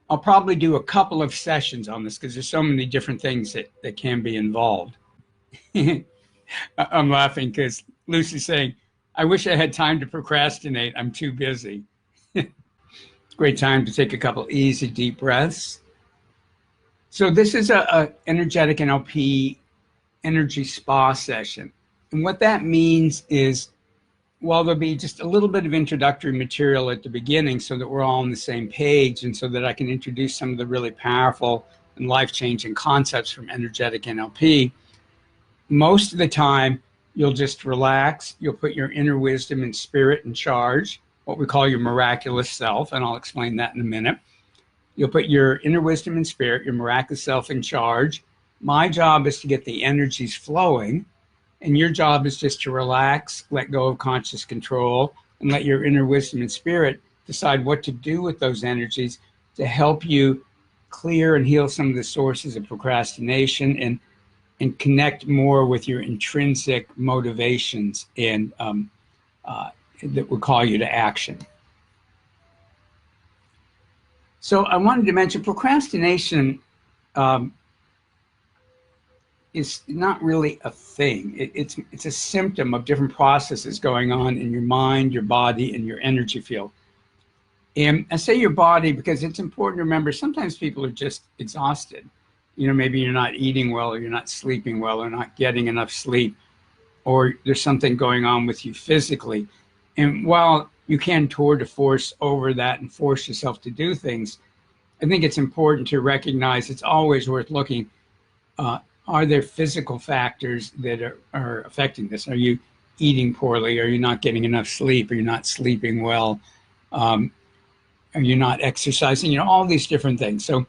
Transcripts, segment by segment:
I'll probably do a couple of sessions on this because there's so many different things that can be involved. I'm laughing because Lucy's saying, I wish I had time to procrastinate. I'm too busy. Great time to take a couple easy, deep breaths. So this is a energetic NLP energy spa session. And what that means is, well, there'll be just a little bit of introductory material at the beginning so that we're all on the same page and so that I can introduce some of the really powerful and life-changing concepts from energetic NLP. Most of the time, you'll just relax. You'll put your inner wisdom and spirit in charge, what we call your miraculous self, and I'll explain that in a minute. You'll put your inner wisdom and spirit, your miraculous self, in charge. My job is to get the energies flowing, and your job is just to relax, let go of conscious control, and let your inner wisdom and spirit decide what to do with those energies to help you clear and heal some of the sources of procrastination and connect more with your intrinsic motivations and that would call you to action. So I wanted to mention procrastination is not really a thing. It's a symptom of different processes going on in your mind, your body, and your energy field. And I say your body because it's important to remember sometimes people are just exhausted. You know, maybe you're not eating well, or you're not sleeping well, or not getting enough sleep, or there's something going on with you physically. And while you can tour de force over that and force yourself to do things, I think it's important to recognize it's always worth looking. Are there physical factors that are affecting this? Are you eating poorly? Are you not getting enough sleep? Are you not sleeping well? Are you not exercising? You know, all these different things. So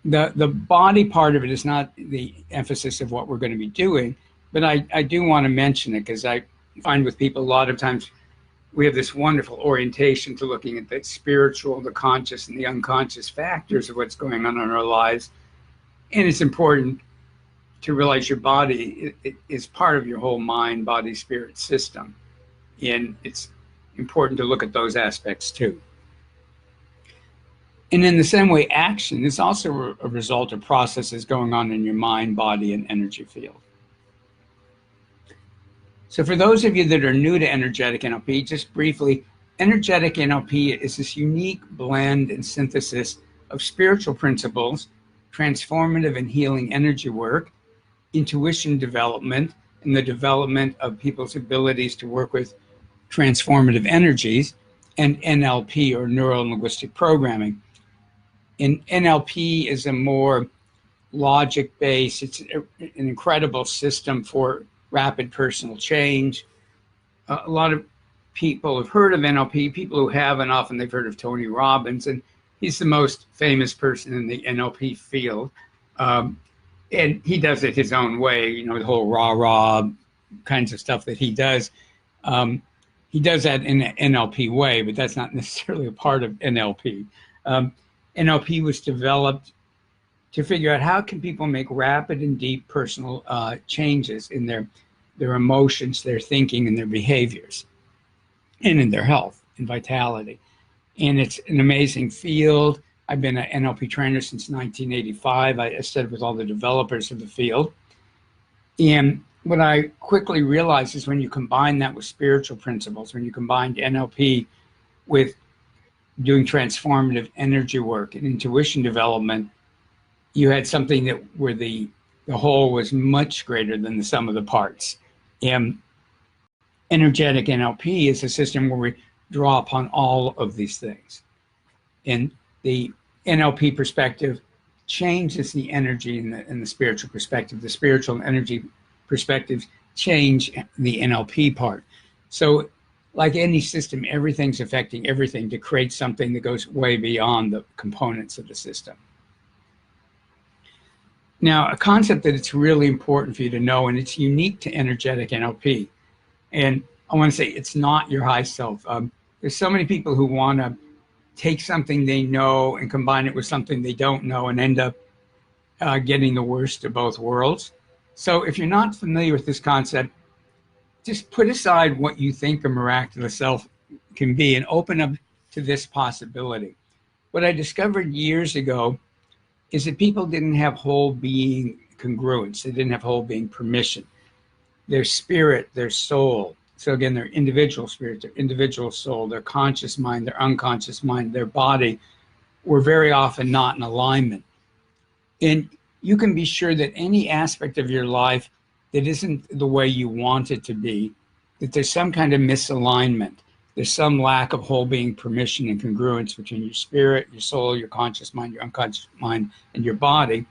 the body part of it is not the emphasis of what we're going to be doing, but I do want to mention it because I find with people a lot of times we have this wonderful orientation to looking at the spiritual, the conscious, and the unconscious factors of what's going on in our lives. And it's important to realize your body is part of your whole mind, body, spirit system. And it's important to look at those aspects too. And in the same way, action is also a result of processes going on in your mind, body, and energy field. So for those of you that are new to energetic NLP, just briefly, energetic NLP is this unique blend and synthesis of spiritual principles, transformative and healing energy work, intuition development, and the development of people's abilities to work with transformative energies, and NLP, or neuro-linguistic programming. And NLP is a more logic-based, it's an incredible system for rapid personal change. A lot of people have heard of NLP. People who haven't, often they've heard of Tony Robbins, and he's the most famous person in the NLP field. And he does it his own way, you know, the whole rah-rah kinds of stuff that he does. He does that in an NLP way, but that's not necessarily a part of NLP. NLP was developed to figure out how can people make rapid and deep personal changes in their emotions, their thinking, and their behaviors, and in their health and vitality. And it's an amazing field. I've been an NLP trainer since 1985. I studied with all the developers of the field. And what I quickly realized is when you combine that with spiritual principles, when you combine NLP with doing transformative energy work and intuition development, you had something that where the whole was much greater than the sum of the parts. And energetic NLP is a system where we draw upon all of these things. And the NLP perspective changes the energy in the spiritual perspective. The spiritual and energy perspectives change the NLP part. So like any system, everything's affecting everything to create something that goes way beyond the components of the system. Now, a concept that it's really important for you to know, and it's unique to energetic NLP, and I want to say it's not your high self. There's so many people who want to take something they know and combine it with something they don't know and end up getting the worst of both worlds. So if you're not familiar with this concept, just put aside what you think a miraculous self can be and open up to this possibility. what I discovered years ago is that people didn't have whole being congruence. They didn't have whole being permission. Their spirit, their soul. So again, their individual spirit, their individual soul, their conscious mind, their unconscious mind, their body were very often not in alignment. And you can be sure that any aspect of your life that isn't the way you want it to be, that there's some kind of misalignment. There's some lack of whole being permission and congruence between your spirit, your soul, your conscious mind, your unconscious mind, and your body.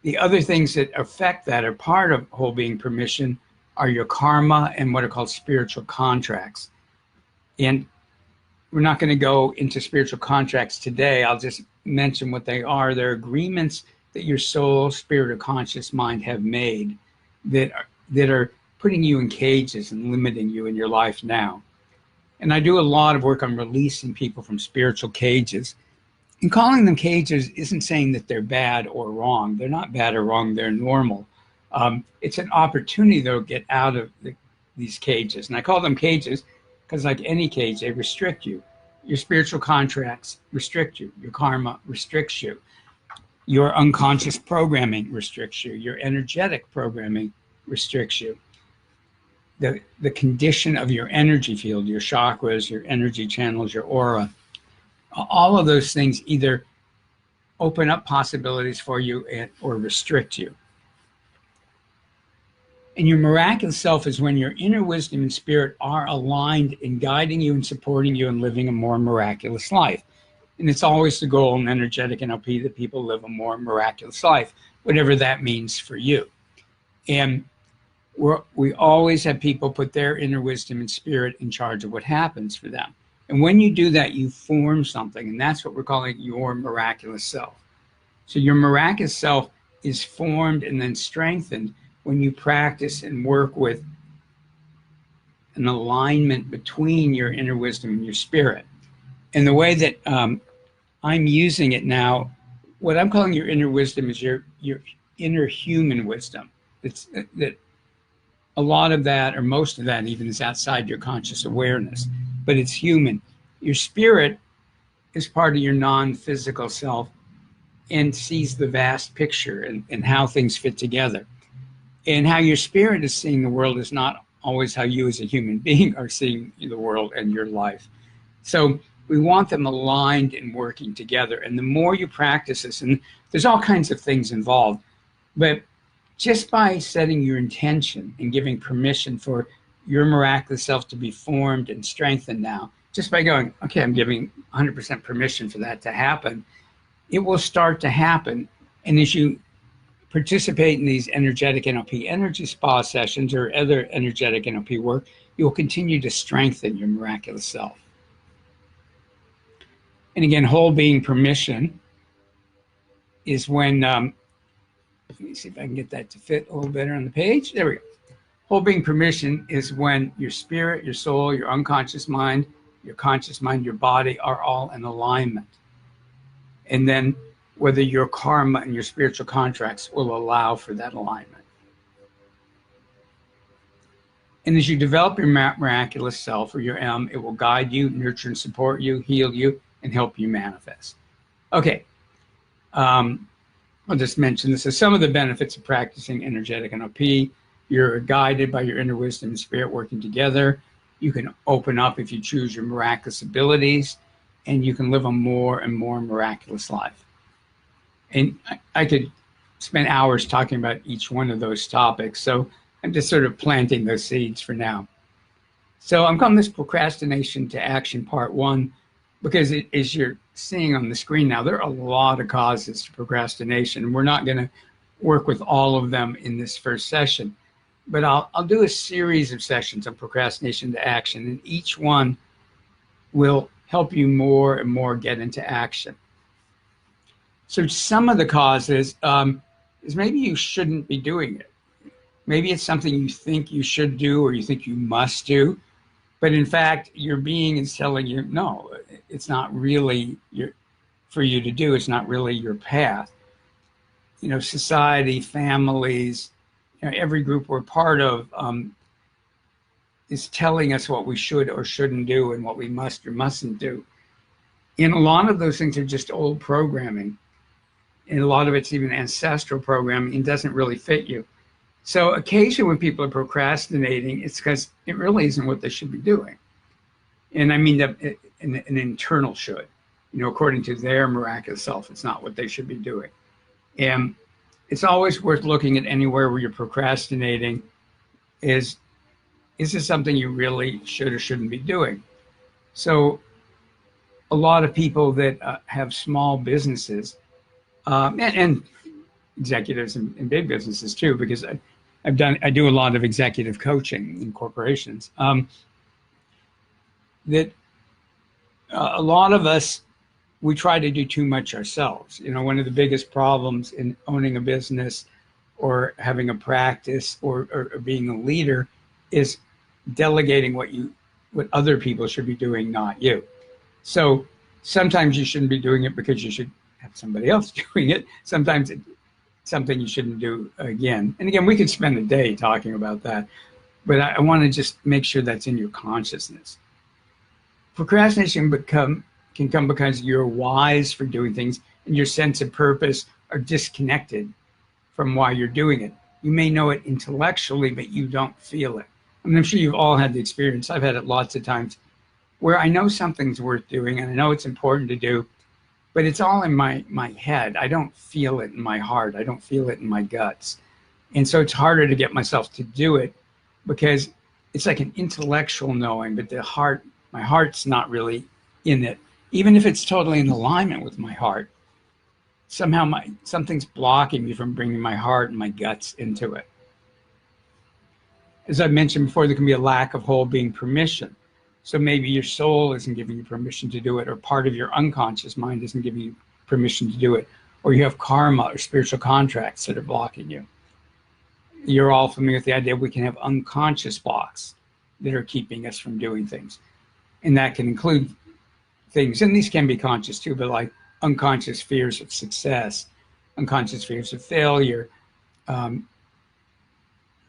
The other things that affect that are part of whole being permission are your karma and what are called spiritual contracts. And we're not going to go into spiritual contracts today. I'll just mention what they are. They're agreements that your soul, spirit, or conscious mind have made that are putting you in cages and limiting you in your life now. And I do a lot of work on releasing people from spiritual cages. And calling them cages isn't saying that they're bad or wrong. They're not bad or wrong. They're normal. It's an opportunity, though, to get out of these cages. And I call them cages because, like any cage, they restrict you. Your spiritual contracts restrict you. Your karma restricts you. Your unconscious programming restricts you. Your energetic programming restricts you. The condition of your energy field, your chakras, your energy channels, your aura, all of those things either open up possibilities for you or restrict you. And your miraculous self is when your inner wisdom and spirit are aligned in guiding you and supporting you and living a more miraculous life. And it's always the goal in energetic NLP that people live a more miraculous life, whatever that means for you. And we always have people put their inner wisdom and spirit in charge of what happens for them. And when you do that, you form something, and that's what we're calling your miraculous self. So your miraculous self is formed and then strengthened when you practice and work with an alignment between your inner wisdom and your spirit. And the way that I'm using it now, what I'm calling your inner wisdom is your inner human wisdom. That a lot of that, or most of that even, is outside your conscious awareness, but it's human. Your spirit is part of your non-physical self and sees the vast picture and how things fit together. And how your spirit is seeing the world is not always how you as a human being are seeing the world and your life. So we want them aligned and working together. And the more you practice this, and there's all kinds of things involved, but just by setting your intention and giving permission for your miraculous self to be formed and strengthened now, just by going, okay, I'm giving 100% permission for that to happen, it will start to happen. And as you participate in these energetic NLP energy spa sessions or other energetic NLP work, you'll continue to strengthen your miraculous self. And again, whole being permission is when, let me see if I can get that to fit a little better on the page. There we go. Whole being permission is when your spirit, your soul, your unconscious mind, your conscious mind, your body are all in alignment. And then whether your karma and your spiritual contracts will allow for that alignment. And as you develop your miraculous self, or your M, it will guide you, nurture and support you, heal you, and help you manifest. Okay, I'll just mention this as some of the benefits of practicing energetic NLP. You're guided by your inner wisdom and spirit working together. You can open up, if you choose, your miraculous abilities, and you can live a more and more miraculous life. And I could spend hours talking about each one of those topics, so I'm just sort of planting those seeds for now. So I'm calling this Procrastination to Action Part 1, because as you're seeing on the screen now, there are a lot of causes to procrastination. We're not going to work with all of them in this first session, but I'll do a series of sessions on procrastination to action, and each one will help you more and more get into action. So some of the causes is maybe you shouldn't be doing it. Maybe it's something you think you should do or you think you must do, but in fact, your being is telling you, no, it's not really for you to do. It's not really your path. You know, society, families, every group we're part of is telling us what we should or shouldn't do and what we must or mustn't do. And a lot of those things are just old programming. And a lot of it's even ancestral programming and doesn't really fit you. So occasionally when people are procrastinating, it's because it really isn't what they should be doing. And I mean an internal should, according to their miraculous self, it's not what they should be doing. And it's always worth looking at anywhere where you're procrastinating is this something you really should or shouldn't be doing? So a lot of people that have small businesses and executives in big businesses too, because I do a lot of executive coaching in corporations, that a lot of us, we try to do too much ourselves. One of the biggest problems in owning a business or having a practice or being a leader is delegating what other people should be doing, not you. So sometimes you shouldn't be doing it because you should have somebody else doing it. Sometimes it's something you shouldn't do again. And again, we could spend a day talking about that, but I want to just make sure that's in your consciousness. Procrastination can come because you're wise for doing things and your sense of purpose are disconnected from why you're doing it. You may know it intellectually, but you don't feel it. I mean, I'm sure you've all had the experience. I've had it lots of times where I know something's worth doing and I know it's important to do, but it's all in my head. I don't feel it in my heart. I don't feel it in my guts. And so it's harder to get myself to do it because it's like an intellectual knowing, but my heart's not really in it. Even if it's totally in alignment with my heart, somehow something's blocking me from bringing my heart and my guts into it. As I mentioned before, there can be a lack of whole being permission. So maybe your soul isn't giving you permission to do it, or part of your unconscious mind isn't giving you permission to do it, or you have karma or spiritual contracts that are blocking you. You're all familiar with the idea we can have unconscious blocks that are keeping us from doing things. And that can include things, and these can be conscious too, but like unconscious fears of success, unconscious fears of failure,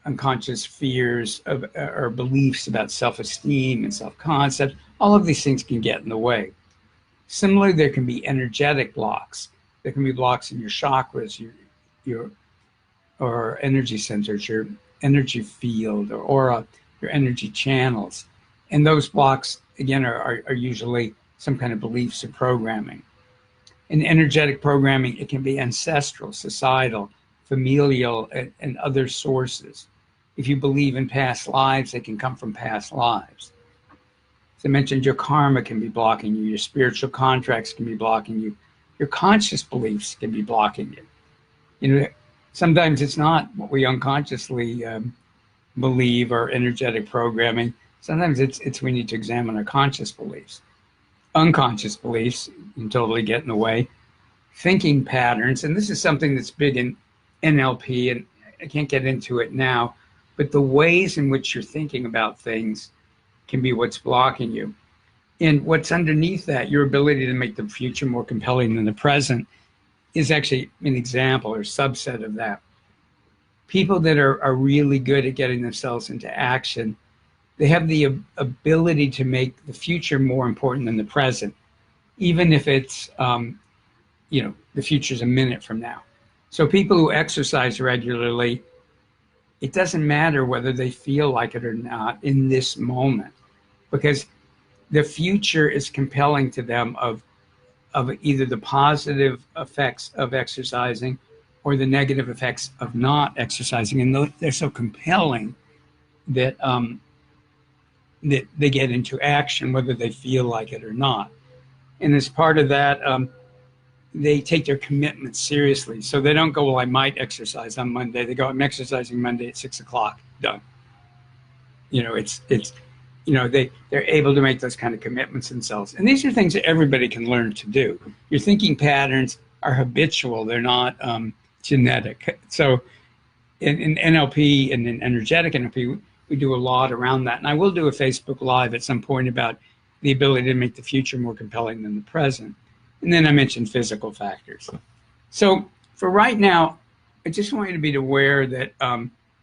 unconscious fears of or beliefs about self-esteem and self-concept. All of these things can get in the way. Similarly, there can be energetic blocks. There can be blocks in your chakras, or energy centers, your energy field or aura, your energy channels. And those blocks, again, are usually some kind of beliefs or programming. In energetic programming, it can be ancestral, societal, familial, and other sources. If you believe in past lives, they can come from past lives. As I mentioned, your karma can be blocking you. Your spiritual contracts can be blocking you. Your conscious beliefs can be blocking you. Sometimes it's not what we unconsciously believe or energetic programming. Sometimes it's we need to examine our conscious beliefs. Unconscious beliefs can totally get in the way. Thinking patterns, and this is something that's big in NLP, and I can't get into it now, but the ways in which you're thinking about things can be what's blocking you. And what's underneath that, your ability to make the future more compelling than the present, is actually an example or subset of that. People that are really good at getting themselves into action, they have the ability to make the future more important than the present, even if it's, the future's a minute from now. So people who exercise regularly, it doesn't matter whether they feel like it or not in this moment, because the future is compelling to them of either the positive effects of exercising or the negative effects of not exercising. And they're so compelling that that they get into action whether they feel like it or not. And as part of that, they take their commitments seriously. So they don't go, well, I might exercise on Monday. They go, I'm exercising Monday at 6 o'clock, done. They're able to make those kind of commitments themselves. And these are things that everybody can learn to do. Your thinking patterns are habitual. They're not genetic. So in NLP and in energetic NLP, we do a lot around that. And I will do a Facebook Live at some point about the ability to make the future more compelling than the present. And then I mentioned physical factors. So for right now, I just want you to be aware that,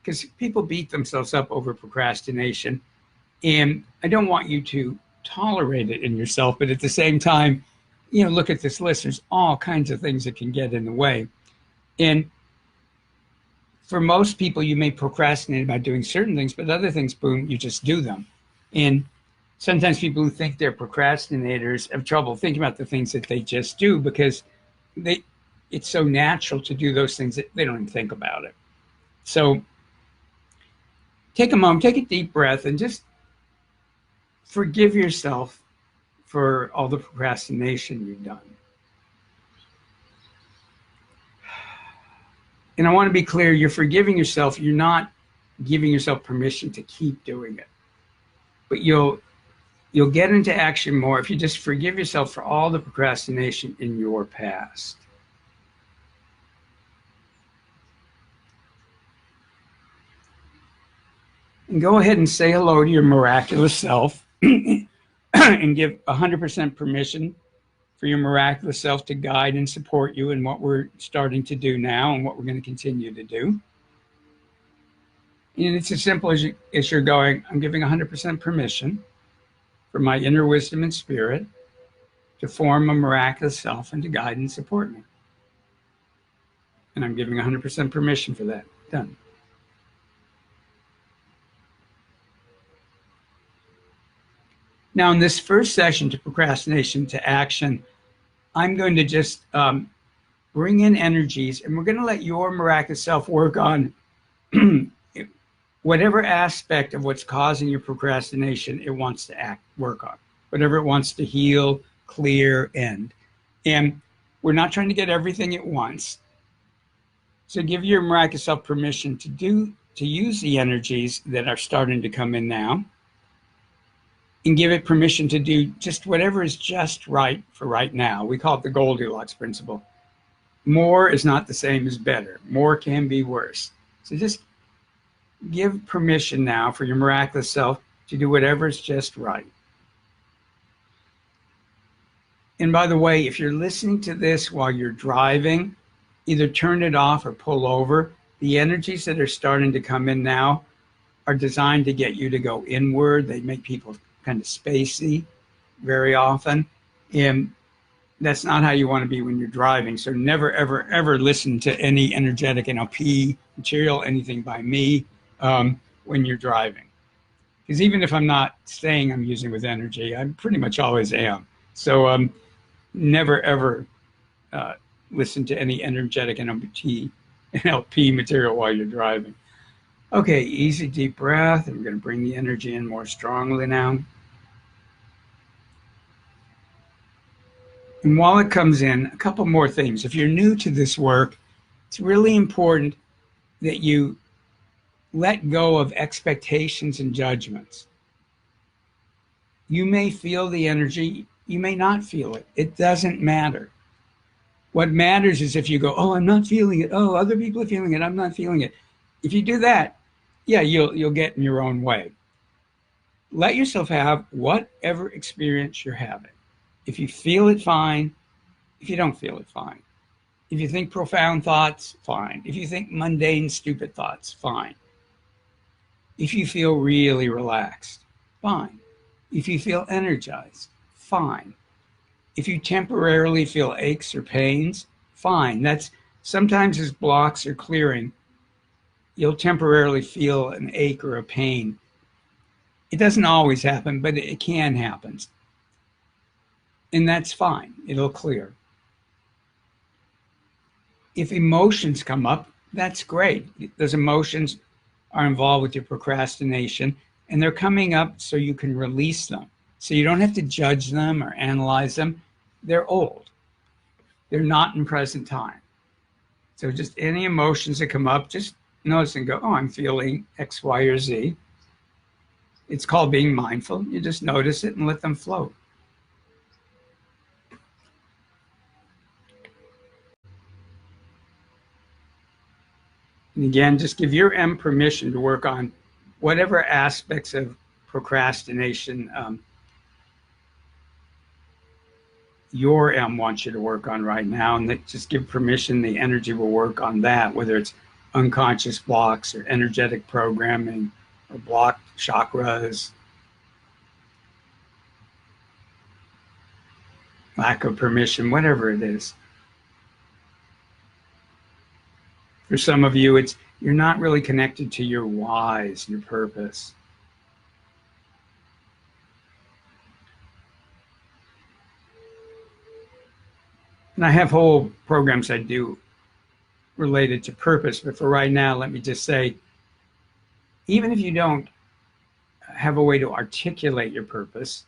because people beat themselves up over procrastination, and I don't want you to tolerate it in yourself, but at the same time, look at this list. There's all kinds of things that can get in the way. And for most people, you may procrastinate about doing certain things, but other things, boom, you just do them. And sometimes people who think they're procrastinators have trouble thinking about the things that they just do because it's so natural to do those things that they don't even think about it. So take a moment, take a deep breath, and just forgive yourself for all the procrastination you've done. And I want to be clear, you're forgiving yourself. You're not giving yourself permission to keep doing it. But you'll get into action more if you just forgive yourself for all the procrastination in your past. And go ahead and say hello to your miraculous self and give 100% permission for your miraculous self to guide and support you in what we're starting to do now and what we're going to continue to do. And it's as simple as you're going, I'm giving 100% permission for my inner wisdom and spirit to form a miraculous self and to guide and support me. And I'm giving 100% permission for that. Done. Now, in this first session, to procrastination to action, I'm going to just bring in energies, and we're going to let your miraculous self work on whatever aspect of what's causing your procrastination it wants to work on, whatever it wants to heal, clear, end. And we're not trying to get everything at once. So give your miraculous self permission to use the energies that are starting to come in now, and give it permission to do just whatever is just right for right now. We call it the Goldilocks principle. More is not the same as better. More can be worse. So just give permission now for your miraculous self to do whatever is just right. And by the way, if you're listening to this while you're driving, either turn it off or pull over. The energies that are starting to come in now are designed to get you to go inward. They make people kind of spacey very often. And that's not how you want to be when you're driving. So never, ever, ever listen to any energetic NLP material, anything by me when you're driving. Because even if I'm not saying I'm using with energy, I pretty much always am. So never, ever listen to any energetic NLP material while you're driving. Okay, easy deep breath. And we're going to bring the energy in more strongly now. And while it comes in, a couple more things. If you're new to this work, it's really important that you let go of expectations and judgments. You may feel the energy, you may not feel it. It doesn't matter. What matters is if you go, oh, I'm not feeling it. Oh, other people are feeling it. I'm not feeling it. If you do that, yeah, you'll get in your own way. Let yourself have whatever experience you're having. If you feel it, fine. If you don't feel it, fine. If you think profound thoughts, fine. If you think mundane, stupid thoughts, fine. If you feel really relaxed, fine. If you feel energized, fine. If you temporarily feel aches or pains, fine. That's sometimes as blocks are clearing, you'll temporarily feel an ache or a pain. It doesn't always happen, but it can happen. And that's fine. It'll clear. If emotions come up, that's great. Those emotions are involved with your procrastination, and they're coming up so you can release them. So you don't have to judge them or analyze them. They're old. They're not in present time. So just any emotions that come up, just notice and go, oh, I'm feeling X, Y, or Z. It's called being mindful. You just notice it and let them float. And again, just give your M permission to work on whatever aspects of procrastination your M wants you to work on right now. And just give permission, the energy will work on that, whether it's unconscious blocks or energetic programming or blocked chakras. lack of permission, whatever it is. For some of you, it's you're not really connected to your whys, your purpose. And I have whole programs I do related to purpose, but for right now, let me just say, even if you don't have a way to articulate your purpose,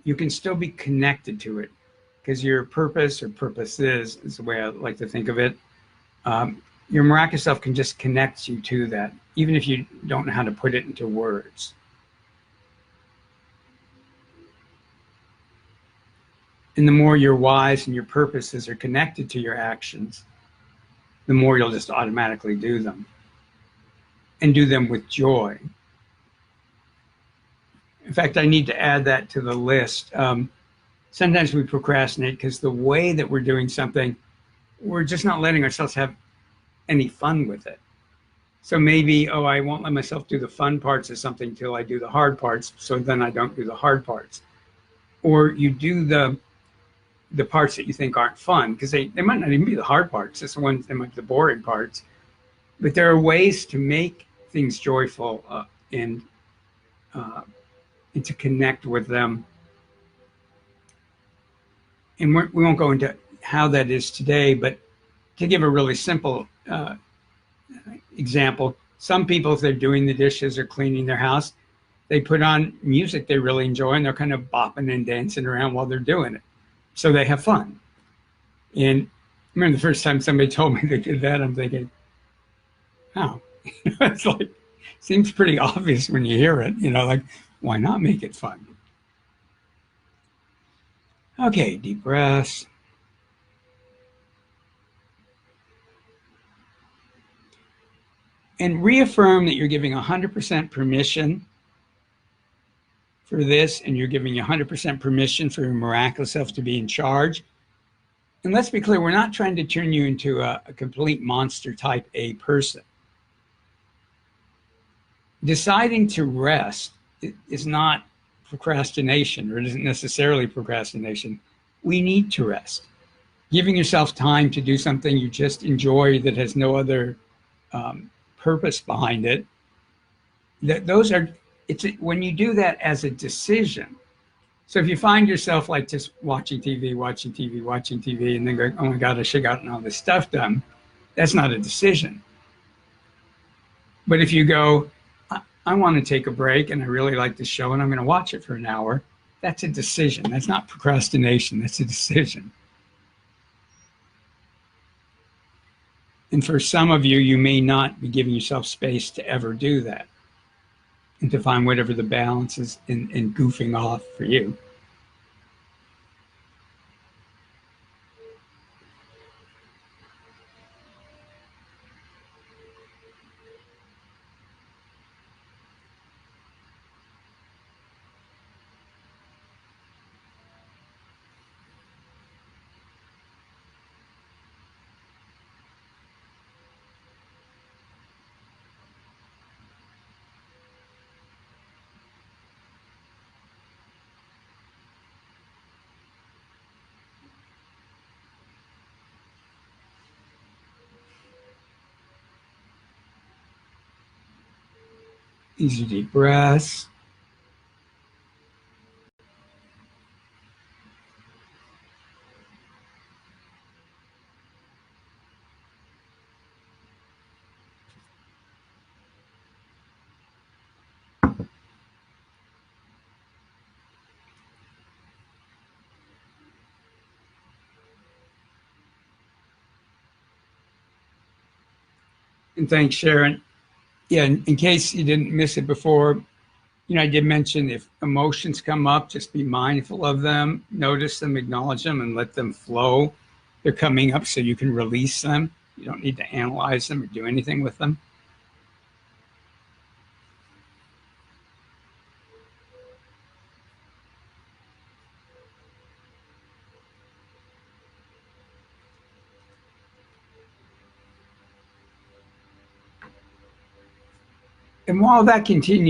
you can still be connected to it, because your purpose, or purposes is the way I like to think of it, your miraculous self can just connect you to that, even if you don't know how to put it into words. And the more your whys and your purposes are connected to your actions, the more you'll just automatically do them, and do them with joy. In fact, I need to add that to the list. Sometimes we procrastinate because the way that we're doing something, we're just not letting ourselves have any fun with it. So maybe, oh, I won't let myself do the fun parts of something till I do the hard parts, so then I don't do the hard parts. Or you do the parts that you think aren't fun, because they might not even be the hard parts, it's the ones that might be the boring parts. But there are ways to make things joyful and to connect with them. And we won't go into how that is today, but to give a really simple example, some people, if they're doing the dishes or cleaning their house, they put on music they really enjoy, and they're kind of bopping and dancing around while they're doing it. So they have fun. And I remember the first time somebody told me they did that, I'm thinking, oh, it's like, seems pretty obvious when you hear it, like, why not make it fun? Okay, deep breaths. And reaffirm that you're giving 100% permission for this, and you're giving 100% permission for your miraculous self to be in charge. And let's be clear, we're not trying to turn you into a complete monster type A person. Deciding to rest is not procrastination, or it isn't necessarily procrastination. We need to rest. Giving yourself time to do something you just enjoy that has no other purpose behind it, it's when you do that as a decision. So if you find yourself like just watching TV, and then going, oh my God, I should have gotten all this stuff done, that's not a decision. But if you go, I want to take a break and I really like this show and I'm going to watch it for an hour, that's a decision. That's not procrastination, that's a decision. And for some of you, you may not be giving yourself space to ever do that, and to find whatever the balance is in goofing off for you. Easy deep breaths. And thanks, Sharon. Yeah, in case you didn't miss it before, I did mention if emotions come up, just be mindful of them, notice them, acknowledge them, and let them flow. They're coming up so you can release them. You don't need to analyze them or do anything with them. And while that continues,